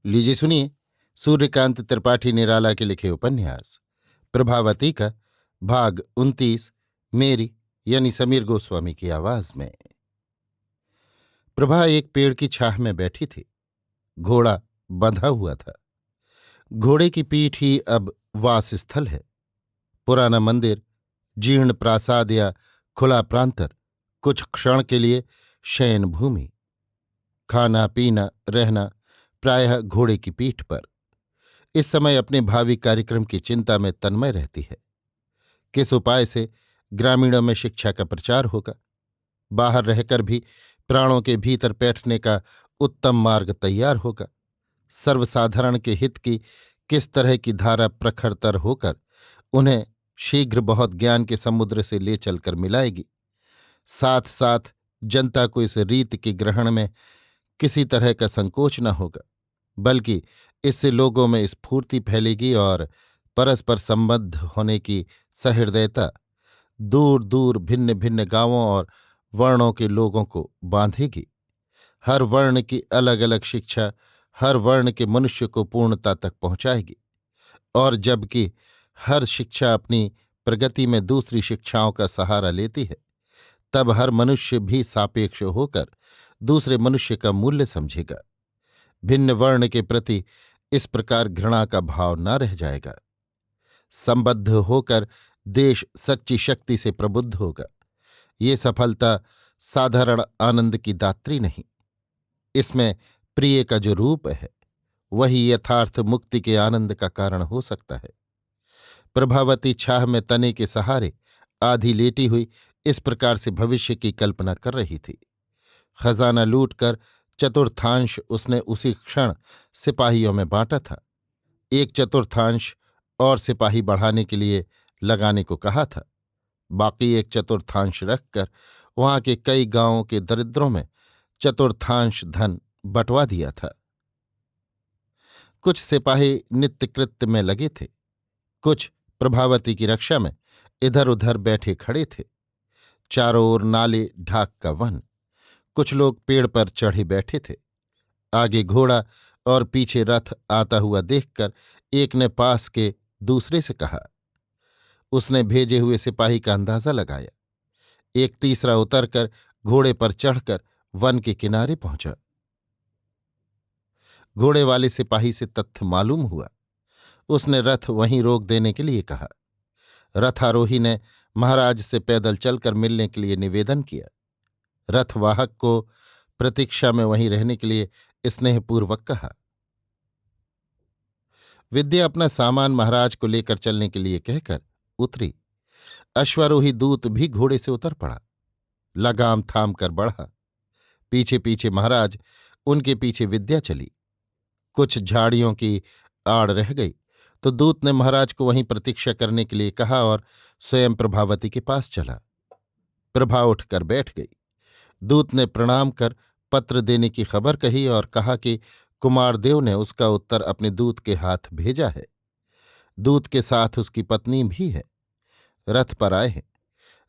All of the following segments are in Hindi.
लीजिए सुनिए सूर्यकांत त्रिपाठी निराला के लिखे उपन्यास प्रभावती का भाग 29 मेरी यानी समीर गोस्वामी की आवाज में। प्रभा एक पेड़ की छाह में बैठी थी। घोड़ा बंधा हुआ था। घोड़े की पीठ ही अब वास स्थल है। पुराना मंदिर, जीर्ण प्रासाद या खुला प्रांतर, कुछ क्षण के लिए शयन भूमि। खाना पीना रहना प्रायः घोड़े की पीठ पर। इस समय अपने भावी कार्यक्रम की चिंता में तन्मय रहती है। किस उपाय से ग्रामीणों में शिक्षा का प्रचार होगा, बाहर रहकर भी प्राणों के भीतर बैठने का उत्तम मार्ग तैयार होगा, सर्वसाधारण के हित की किस तरह की धारा प्रखरतर होकर उन्हें शीघ्र बहुत ज्ञान के समुद्र से ले चलकर मिलाएगी। साथ साथ जनता को इस रीत के ग्रहण में किसी तरह का संकोच न होगा, बल्कि इससे लोगों में स्फूर्ति फैलेगी और परस्पर संबद्ध होने की सहृदयता दूर दूर भिन्न भिन्न गांवों और वर्णों के लोगों को बांधेगी। हर वर्ण की अलग अलग शिक्षा हर वर्ण के मनुष्य को पूर्णता तक पहुंचाएगी, और जबकि हर शिक्षा अपनी प्रगति में दूसरी शिक्षाओं का सहारा लेती है, तब हर मनुष्य भी सापेक्ष होकर दूसरे मनुष्य का मूल्य समझेगा। भिन्न वर्ण के प्रति इस प्रकार घृणा का भाव न रह जाएगा। संबद्ध होकर देश सच्ची शक्ति से प्रबुद्ध होगा। ये सफलता साधारण आनंद की दात्री नहीं, इसमें प्रिय का जो रूप है वही यथार्थ मुक्ति के आनंद का कारण हो सकता है। प्रभावती छाह में तने के सहारे आधी लेटी हुई इस प्रकार से भविष्य की कल्पना कर रही थी। खजाना लूटकर चतुर्थांश उसने उसी क्षण सिपाहियों में बांटा था। एक चतुर्थांश और सिपाही बढ़ाने के लिए लगाने को कहा था। बाकी एक चतुर्थांश रखकर वहां के कई गांवों के दरिद्रों में चतुर्थांश धन बंटवा दिया था। कुछ सिपाही नित्य कृत्य में लगे थे, कुछ प्रभावती की रक्षा में इधर उधर बैठे खड़े थे। चारों ओर नाले ढाक का वन। कुछ लोग पेड़ पर चढ़े बैठे थे। आगे घोड़ा और पीछे रथ आता हुआ देखकर एक ने पास के दूसरे से कहा। उसने भेजे हुए सिपाही का अंदाजा लगाया। एक तीसरा उतरकर घोड़े पर चढ़कर वन के किनारे पहुंचा। घोड़े वाले सिपाही से तथ्य मालूम हुआ। उसने रथ वहीं रोक देने के लिए कहा। रथारोही ने महाराज से पैदल चलकर मिलने के लिए निवेदन किया। रथवाहक को प्रतीक्षा में वहीं रहने के लिए स्नेहपूर्वक कहा। विद्या अपना सामान महाराज को लेकर चलने के लिए कहकर उतरी। अश्वारोही दूत भी घोड़े से उतर पड़ा, लगाम थाम कर बढ़ा। पीछे पीछे महाराज, उनके पीछे विद्या चली। कुछ झाड़ियों की आड़ रह गई तो दूत ने महाराज को वहीं प्रतीक्षा करने के लिए कहा और स्वयं प्रभावती के पास चला। प्रभा उठकर बैठ गई। दूत ने प्रणाम कर पत्र देने की खबर कही और कहा कि कुमारदेव ने उसका उत्तर अपने दूत के हाथ भेजा है। दूत के साथ उसकी पत्नी भी है। रथ पर आए हैं।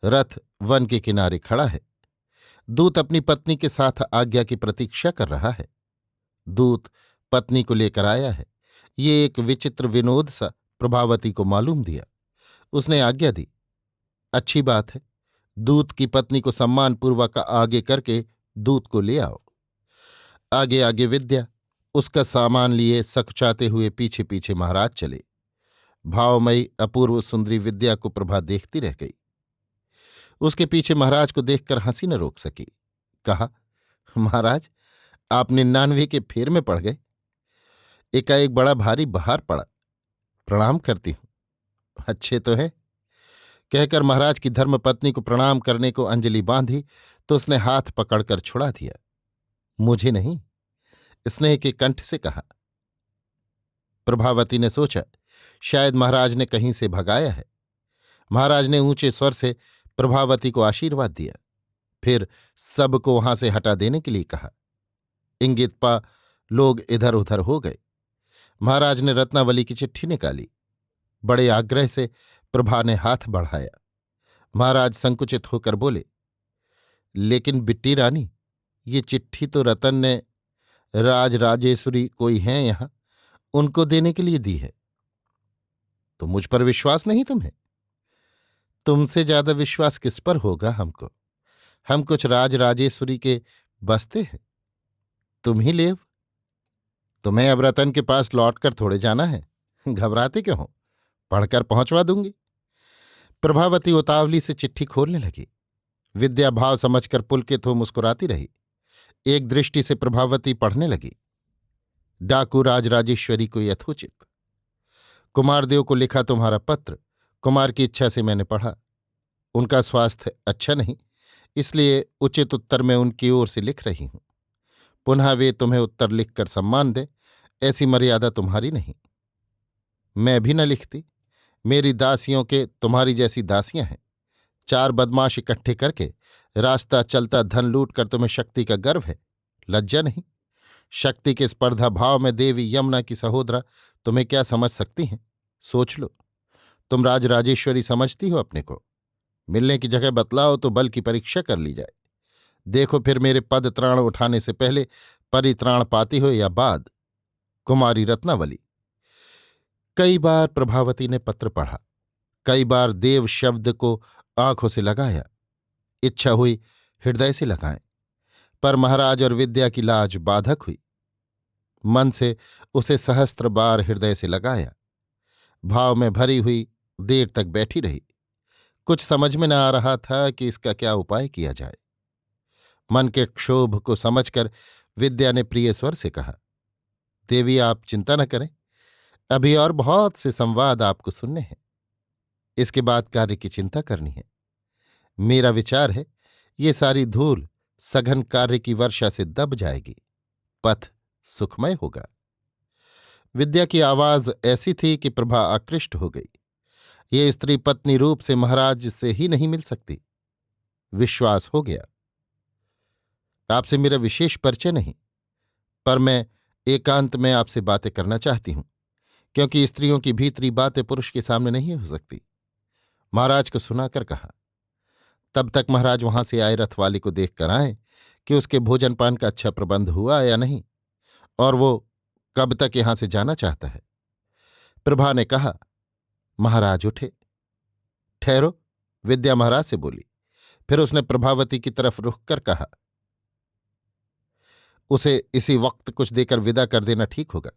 रथ वन के किनारे खड़ा है। दूत अपनी पत्नी के साथ आज्ञा की प्रतीक्षा कर रहा है। दूत पत्नी को लेकर आया है। ये एक विचित्र विनोद सा प्रभावती को मालूम दिया। उसने आज्ञा दी। अच्छी बात है, दूत की पत्नी को सम्मानपूर्वक आगे करके दूत को ले आओ। आगे आगे विद्या उसका सामान लिए सकुचाते हुए पीछे पीछे महाराज चले। भावमयी अपूर्व सुंदरी विद्या को प्रभा देखती रह गई। उसके पीछे महाराज को देखकर हंसी न रोक सकी। कहा, महाराज, आप 99 के फेर में पड़ गए। एकाएक बड़ा भारी बहार पड़ा। प्रणाम करती हूं। अच्छे तो हैं? कहकर महाराज की धर्मपत्नी को प्रणाम करने को अंजलि बांधी तो उसने हाथ पकड़कर छुड़ा दिया। मुझे नहीं, स्नेह के कंठ से कहा। प्रभावती ने सोचा शायद महाराज ने कहीं से भगाया है। महाराज ने ऊंचे स्वर से प्रभावती को आशीर्वाद दिया, फिर सबको वहां से हटा देने के लिए कहा। इंगित पा लोग इधर उधर हो गए। महाराज ने रत्नावली की चिट्ठी निकाली। बड़े आग्रह से प्रभा ने हाथ बढ़ाया। महाराज संकुचित होकर बोले, लेकिन बिट्टी रानी, ये चिट्ठी तो रतन ने। राज राजेश्वरी कोई हैं यहां, उनको देने के लिए दी है। तो मुझ पर विश्वास नहीं तुम्हें? तुमसे ज्यादा विश्वास किस पर होगा हमको? हम कुछ राज राजेश्वरी के बस्ते हैं? तुम ही लेव। तुम्हें अब रतन के पास लौटकर थोड़े जाना है। घबराते क्यों हो? पढ़कर पहुंचवा दूंगी। प्रभावती उतावली से चिट्ठी खोलने लगी। विद्या भाव समझकर पुलकित हो मुस्कुराती रही। एक दृष्टि से प्रभावती पढ़ने लगी। डाकू राज राजेश्वरी को यथोचित। कुमारदेव को लिखा तुम्हारा पत्र कुमार की इच्छा से मैंने पढ़ा। उनका स्वास्थ्य अच्छा नहीं, इसलिए उचित उत्तर मैं उनकी ओर से लिख रही हूं। पुनः वे तुम्हें उत्तर लिखकर सम्मान दें, ऐसी मर्यादा तुम्हारी नहीं। मैं भी न लिखती। मेरी दासियों के तुम्हारी जैसी दासियां हैं। 4 बदमाश इकट्ठे करके रास्ता चलता धन लूट कर तुम्हें शक्ति का गर्व है, लज्जा नहीं? शक्ति के स्पर्धा भाव में देवी यमुना की सहोदरा तुम्हें क्या समझ सकती हैं? सोच लो। तुम राज राजेश्वरी समझती हो अपने को? मिलने की जगह बतलाओ तो बल की परीक्षा कर ली जाए। देखो फिर मेरे पद त्राण उठाने से पहले परित्राण पाती हो या बाद। कुमारी रत्नावली। कई बार प्रभावती ने पत्र पढ़ा, कई बार देव शब्द को आंखों से लगाया। इच्छा हुई हृदय से लगाएं, पर महाराज और विद्या की लाज बाधक हुई। मन से उसे सहस्त्र बार हृदय से लगाया। भाव में भरी हुई देर तक बैठी रही। कुछ समझ में न आ रहा था कि इसका क्या उपाय किया जाए। मन के क्षोभ को समझकर विद्या ने प्रिय स्वर से कहा, देवी आप चिंता न करें, अभी और बहुत से संवाद आपको सुनने हैं। इसके बाद कार्य की चिंता करनी है। मेरा विचार है ये सारी धूल सघन कार्य की वर्षा से दब जाएगी, पथ सुखमय होगा। विद्या की आवाज ऐसी थी कि प्रभा आकृष्ट हो गई। ये स्त्री पत्नी रूप से महाराज से ही नहीं मिल सकती। विश्वास हो गया। आपसे मेरा विशेष परिचय नहीं, पर मैं एकांत में आपसे बातें करना चाहती हूं, क्योंकि स्त्रियों की भीतरी बातें पुरुष के सामने नहीं हो सकती। महाराज को सुनाकर कहा। तब तक महाराज वहां से आए रथवाली को देख कर आए कि उसके भोजन पान का अच्छा प्रबंध हुआ या नहीं, और वो कब तक यहां से जाना चाहता है। प्रभा ने कहा, महाराज उठे। ठहरो, विद्या महाराज से बोली। फिर उसने प्रभावती की तरफ रुख कर कहा, उसे इसी वक्त कुछ देकर विदा कर देना ठीक होगा,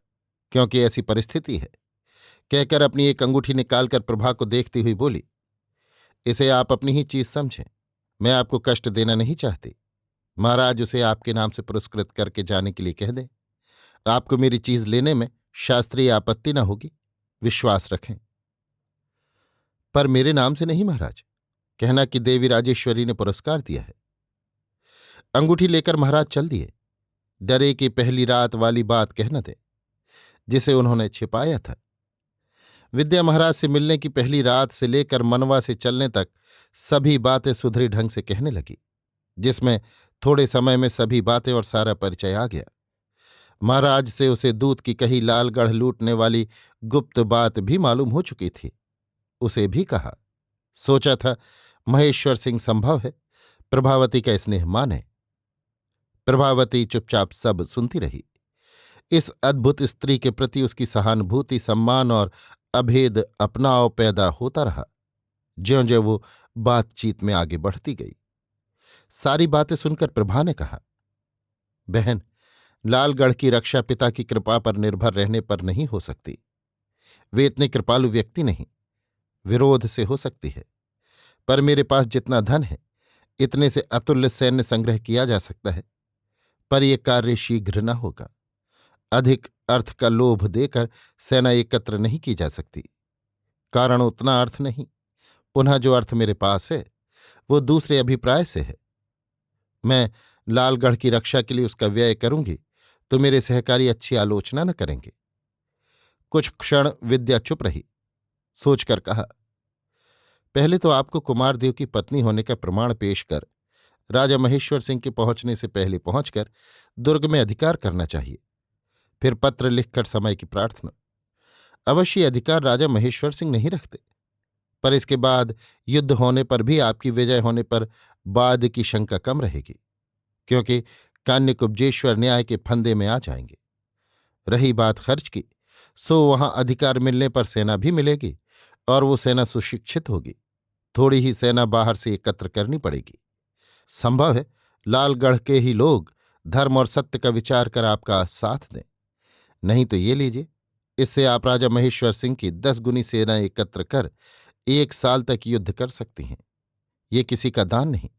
क्योंकि ऐसी परिस्थिति है। कहकर अपनी एक अंगूठी निकालकर प्रभा को देखती हुई बोली, इसे आप अपनी ही चीज समझें, मैं आपको कष्ट देना नहीं चाहती। महाराज उसे आपके नाम से पुरस्कृत करके जाने के लिए कह दें। आपको मेरी चीज लेने में शास्त्रीय आपत्ति न होगी, विश्वास रखें। पर मेरे नाम से नहीं महाराज, कहना कि देवी राजेश्वरी ने पुरस्कार दिया है। अंगूठी लेकर महाराज चल दिए। डरे कि पहली रात वाली बात कह न दे, जिसे उन्होंने छिपाया था। विद्या महाराज से मिलने की पहली रात से लेकर मनवा से चलने तक सभी बातें सुधरी ढंग से कहने लगी, जिसमें थोड़े समय में सभी बातें और सारा परिचय आ गया। महाराज से उसे दूत की कही लालगढ़ लूटने वाली गुप्त बात भी मालूम हो चुकी थी। उसे भी कहा। सोचा था महेश्वर सिंह संभव है, प्रभावती का स्नेह माने। प्रभावती चुपचाप सब सुनती रही। इस अद्भुत स्त्री के प्रति उसकी सहानुभूति, सम्मान और अभेद अपनाव पैदा होता रहा, ज्यों ज्यों वो बातचीत में आगे बढ़ती गई। सारी बातें सुनकर प्रभा ने कहा, बहन, लालगढ़ की रक्षा पिता की कृपा पर निर्भर रहने पर नहीं हो सकती। वे इतने कृपालु व्यक्ति नहीं, विरोध से हो सकती है। पर मेरे पास जितना धन है, इतने से अतुल्य सैन्य संग्रह किया जा सकता है, पर यह कार्य शीघ्र न होगा। अधिक अर्थ का लोभ देकर सेना एकत्र नहीं की जा सकती। कारण उतना अर्थ नहीं। पुनः जो अर्थ मेरे पास है वो दूसरे अभिप्राय से है। मैं लालगढ़ की रक्षा के लिए उसका व्यय करूंगी तो मेरे सहकारी अच्छी आलोचना न करेंगे। कुछ क्षण विद्या चुप रही, सोचकर कहा, पहले तो आपको कुमारदेव की पत्नी होने का प्रमाण पेश कर राजा महेश्वर सिंह के पहुंचने से पहले पहुंचकर दुर्ग में अधिकार करना चाहिए। फिर पत्र लिखकर समय की प्रार्थना। अवश्य अधिकार राजा महेश्वर सिंह नहीं रखते, पर इसके बाद युद्ध होने पर भी आपकी विजय होने पर बाद की शंका कम रहेगी, क्योंकि कान्यकुब्जेश्वर न्याय के फंदे में आ जाएंगे। रही बात खर्च की, सो वहां अधिकार मिलने पर सेना भी मिलेगी और वो सेना सुशिक्षित होगी। थोड़ी ही सेना बाहर से एकत्र करनी पड़ेगी। संभव है लालगढ़ के ही लोग धर्म और सत्य का विचार कर आपका साथ दें। नहीं तो ये लीजिए, इससे आप राजा महेश्वर सिंह की 10 गुनी सेना एकत्र कर 1 साल तक युद्ध कर सकती हैं। ये किसी का दान नहीं,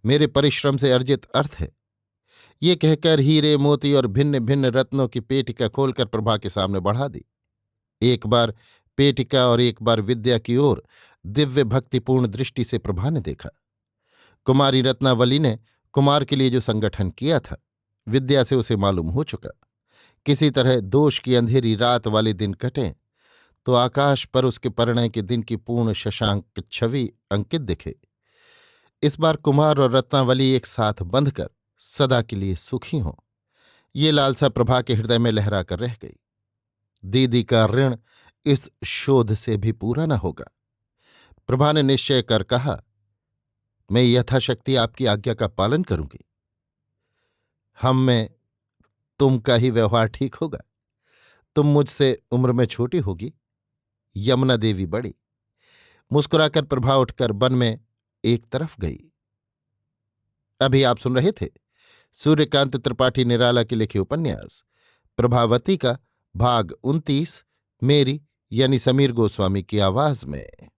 मेरे परिश्रम से अर्जित अर्थ है। ये कहकर हीरे मोती और भिन्न भिन्न रत्नों की पेटिका खोलकर प्रभा के सामने बढ़ा दी। एक बार पेटिका और एक बार विद्या की ओर दिव्य भक्तिपूर्ण दृष्टि से प्रभा ने देखा। कुमारी रत्नावली ने कुमार के लिए जो संगठन किया था, विद्या से उसे मालूम हो चुका। किसी तरह दोष की अंधेरी रात वाले दिन कटें तो आकाश पर उसके परिणय के दिन की पूर्ण शशांक छवि अंकित दिखे। इस बार कुमार और रत्नावली एक साथ बंधकर सदा के लिए सुखी हों, ये लालसा प्रभा के हृदय में लहरा कर रह गई। दीदी का ऋण इस शोध से भी पूरा न होगा। प्रभा ने निश्चय कर कहा, मैं यथाशक्ति आपकी आज्ञा का पालन करूंगी। हम में तुम का ही व्यवहार ठीक होगा। तुम मुझसे उम्र में छोटी होगी। यमुना देवी बड़ी। मुस्कुराकर प्रभा उठकर वन में एक तरफ गई। अभी आप सुन रहे थे सूर्यकांत त्रिपाठी निराला के लिखे उपन्यास प्रभावती का भाग 29, मेरी यानी समीर गोस्वामी की आवाज में।